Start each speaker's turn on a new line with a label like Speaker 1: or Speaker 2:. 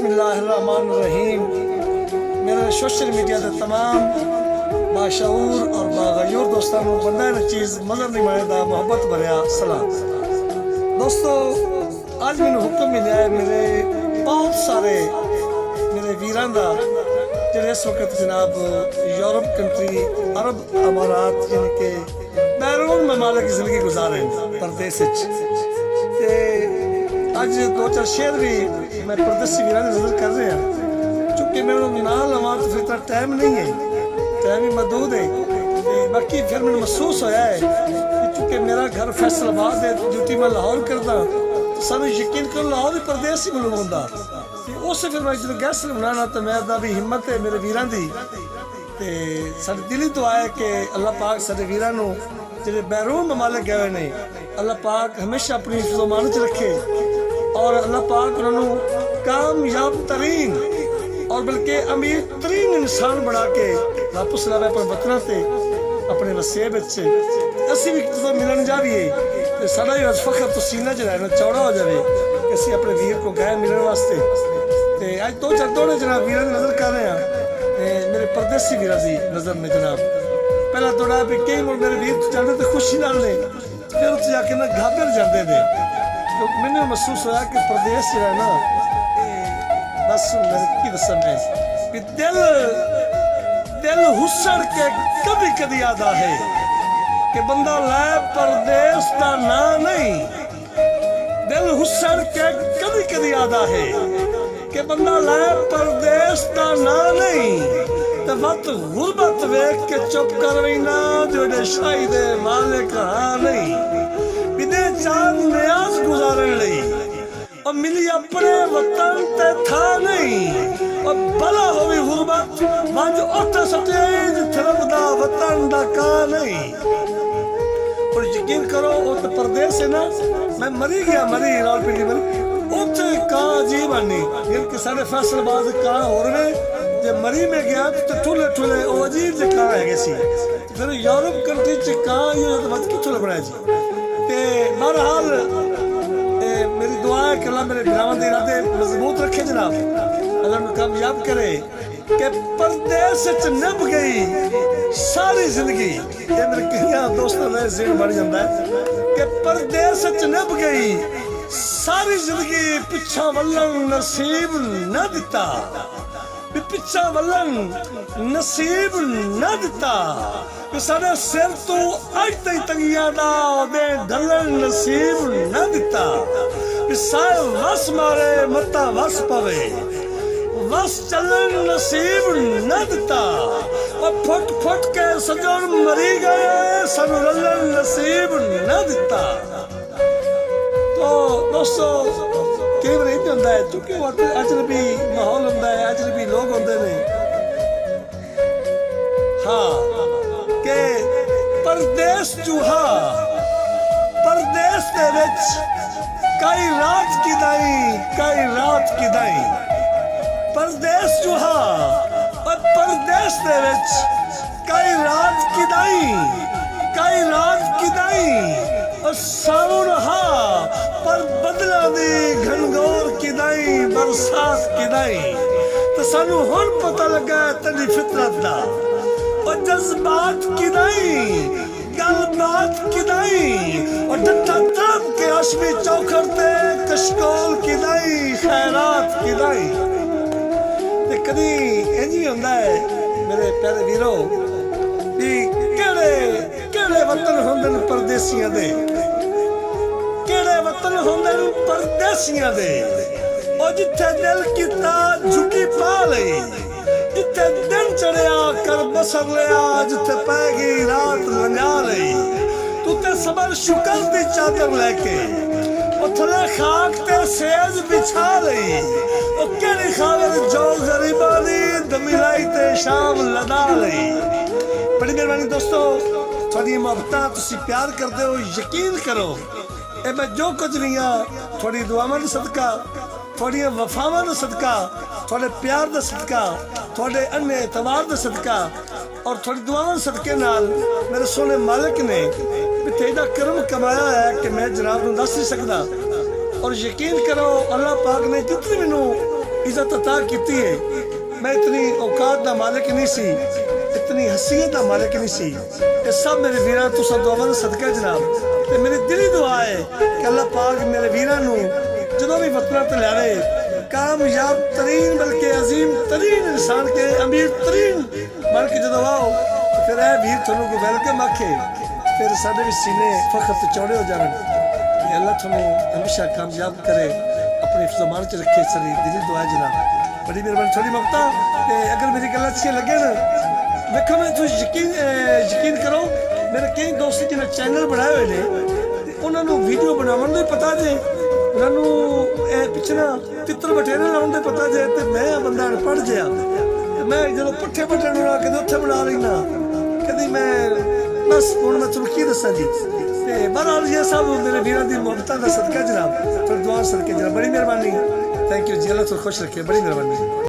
Speaker 1: बिस्मिल्लाहिर्रहमानिर्रहीम। मेरे social media के तमाम बाशऊर और बागयूर दोस्तों को बंदा न चीज़ मज़र नहीं मानेदा मोहब्बत भरिया सलाम। दोस्तों आज मैंने हुक्म मिला है मेरे बहुत सारे मेरे वीरान का जो इस वक्त जनाब यूरोप कंट्री अरब अमारात यानी कि बैरून ममालिक की ज़िंदगी गुजारे परदेस अज दो चार शेर भी मैं परदेसी वीर नजर कर रहा चूँकि मेरे ना लवा तो फिर इतना टाइम नहीं है, टाइम ही महदूद है। बाकी फिर मैंने महसूस होया है कि चूँकि मेरा घर फैसलाबाद है, ड्यूटी मैं लाहौर करदा तो सानू यकीन करो लाहौर ही परदेस ही मालूम होंदा। उससे फिर मैं जो गैस बनाना तो मैं भी हिम्मत है मेरे वीरां दी ते साडी दिली दुआ है कि अल्लाह पाक साडे वीरां नू जिहड़े बैरून ममालिक गए हुए ने अल्लाह पाक हमेशा अपनी हिफ्ज़ व अमान च रखे और अल्लाह पाक उन्होंने कामयाब तरीन और बल्कि अमीर तरीन इंसान बना के वापस लावे अपने वतन से अपने वसेब से असी भी जो मिलन जाइए तो साड़ा भी फखर तो सीना जो है ना चौड़ा हो जाए कि असी अपने वीर को गए मिलने वास्ते। तो अज दो चार दौड़े जनाब वीर नजर कर रहे हैं मेरे परदेसी वीर की नजर में जनाब पहला दौड़ा भी कई मुड़ मेरे वीर तो जाते तो खुशी नाल ने फिर उत्थे जाके ना घाबर जाते थे तो मैंने महसूस होया कि प्रदेश जो है ना बस मेरे की दसा मैं कि दिल हुसड़ के कभी कभी आता है कि बंदा लै परदेश का ना नहीं, दिल हुसड़ के कभी कभी आता है कि बंदा लै परदेश का ना नहीं तो वत गुरबत वेख के चुप कर रहीना जो शाही दे मालिक हाँ नहीं बिदे चांद न्याज गुजारन लई और मिली अपने वतन ते था नहीं और भला होवी गुरबत मंज उठ सटे जिथे रबदा वतन दा का नहीं। और यकीन करो वो तो परदेस है ना मैं मरी गया मरी रावलपिंडी मरी उथे का अजीब आनी जिनके सारे फैसलाबाद का हो रहे जब मरी में गया तो ठुले ठुले वो अजीब से कहाँ है सी फिर यूरोप कंट्री च कहाँ ये तो मत किथों लगना जी। बहरहाल मेरी दुआ है कि अल्लाह मेरे बिरावां दे इरादे मजबूत रखे जनाब, अल्लाह उन्हें कामयाब करे कि परदेस च नभ गई सारी जिंदगी। ये मेरे कई दोस्तों ने ज़हन बन जाता है कि परदेस च नभ गई सारी जिंदगी पिछा वलन नसीब न दिता पिछा वलन नसीब न दिता सारे सिर तो अज तक तंगिया दे ढलन नसीब न दिता सारे वस मारे मता वस पवे वस चलन नसीब न दिता और फुट फुट के सजन मरी गए सानू रलन नसीब न दिता। तो दोस्तों कई बार ये होता है चूंकि अजनबी माहौल होता है अजनबी लोग होते हैं हाँ के परदेस चूहा परदेस दे विच कई रात किदाई परदेस चूहा और परदेस दे विच कई रात किदाई और सावन हा पर बदला दी घनघोर किदाई बरसात किदाई तो सानू हुण पता लगा तेरी फितरत दा और जज्बात किदाई गलबात किदाई और डट्टा ताप के आशमी चौखर ते कशकोल किदाई खैरात किदाई। ते कदी इंज भी हुंदा है मेरे प्यारे वीरो कि केड़े वतन होंदे ने परदेसियां दे केड़े वतन होंदे ने परदेसियां दे और जिथे दिल किता झुकी पा लई जिथे दिन चढ़िया कर बसर लिया जिथे पैगी रात लंघा लई तू ते सबर शुक्र दी चादर लेके थले खाक ते सेज बिछा लई ओ केड़ी खावर जो गरीबा दी दमिलाई ते शाम लदा लई। बड़ी मेहरबानी दोस्तों थोड़ी मोहब्बतां तुसी प्यार करदे हो यकीन करो ए मैं जो कुछ भी हाँ थोड़ी दुआवां दा सदका थोड़ी वफावां दा सदका थोड़े प्यार दा सदका थोड़े अन्य एतबार दा सदका और थोड़ी दुआवां सदके नाल मेरे सोने मालिक ने तेरा करम कमाया है कि मैं जनाब नूं दस नहीं सकदा। और यकीन करो अल्लाह पाक ने जितनी मैनू इज्जत अता की है। मैं इतनी औकात का मालिक नहीं सी, इतनी हसीयत का मालिक नहीं सी। ये सब मेरे वीरां तुसा दुआवां दा सदका जनाब। ते मेरी दिली दुआ है कि अल्लाह पाक मेरे वीरां नू जदों भी वतन ते लावे कामयाब तरीन बल्कि अजीम तरीन इंसान के अमीर तरीन बन के जदों आओ तो फिर ए वीर थानू को वेलकम आखे, फिर साडे भी सीने फखर ते चौड़े हो जावन। अल्लाह थानू हमेशा कामयाब करे, अपने ज़बान च रखे। सारी दिली दुआ जनाब, बड़ी मेहरबानी। थोड़ी मौका अगर मेरी गल अच्छी लगे ना, देखो मैं तुम यकीन करो मेरे कई दोस्त जिन्हें चैनल बनाए हुए ने उन्होंने वीडियो बनावन का पता जे, उन्होंने पिछला तित्र बटेरे लाने का पता जे। तो मैं बंदा अनपढ़ जहा, मैं जो पुठे बटन बना कदे उत्थे बना लेना, कभी मैं बस हूँ मैं तुम की दसा जी। बहरहाल ये सब मेरे वीर की मुहब्बत का सदका जनाब, फिर दुआ सदके जनाब। बड़ी मेहरबानी, थैंक यू जी। अल्लाह तो खुश रखे, बड़ी मेहरबानी।